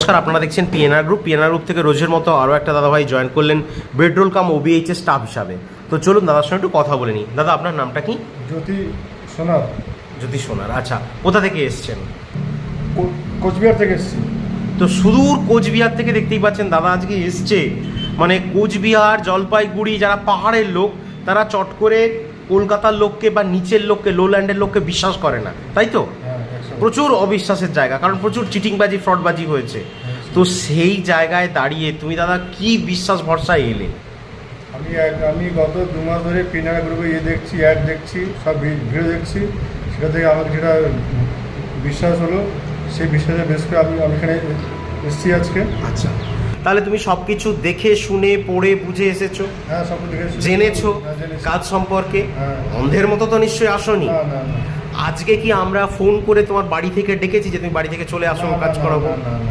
নমস্কার, আপনারা দেখছেন পিএনআর গ্রুপ থেকে রোজের মতো আরও একটা দাদাভাই জয়েন করলেন বেডরোল কাম ওবিএইচএস স্টাফ হিসাবে। তো চলুন দাদার সঙ্গে একটু কথা বলে নিই। দাদা, আপনার নামটা কি? জ্যোতি সোনার। জ্যোতি সোনার। আচ্ছা, কোথা থেকে এসছেন? কোচবিহার থেকে এসেছি। তো সুদূর কোচবিহার থেকে দেখতেই পাচ্ছেন দাদা আজকে এসছে। মানে কোচবিহার, জলপাইগুড়ি যারা পাহাড়ের লোক তারা চট করে কলকাতার লোককে বা নিচের লোককে, লোল্যান্ডের লোককে বিশ্বাস করে না, তাই তো? প্রচুর অবিশ্বাসের জায়গা, কারণ প্রচুর চিটিংবাজি, ফ্রডবাজি হয়েছে। তো সেই জায়গায় দাঁড়িয়ে তুমি দাদা কি বিশ্বাস ভরসায় এলে? আমি গত 2 মাস ধরে পিনারা গ্রুপে দেখছি, অ্যাড দেখছি, সব ভিডিও দেখছি। সেটা থেকে আমাকে যেটা বিশ্বাস হলো, সেই বিশ্বাসের বেস করে আমি এখানে এসেছি আজকে। আচ্ছা, তাহলে তুমি সব কিছু দেখে শুনে পড়ে বুঝে এসেছো? হ্যাঁ, সব দেখেছি, জেনেছো জেনেছি। কাজ সম্পর্কে? হ্যাঁ। অন্ধের মতো তো নিশ্চয়ই আসোনি। না না না। আজকে কি আমরা ফোন করে তোমার বাড়ি থেকে ডেকেছি যে তুমি বাড়ি থেকে চলে আসো, কাজ করাবো? না।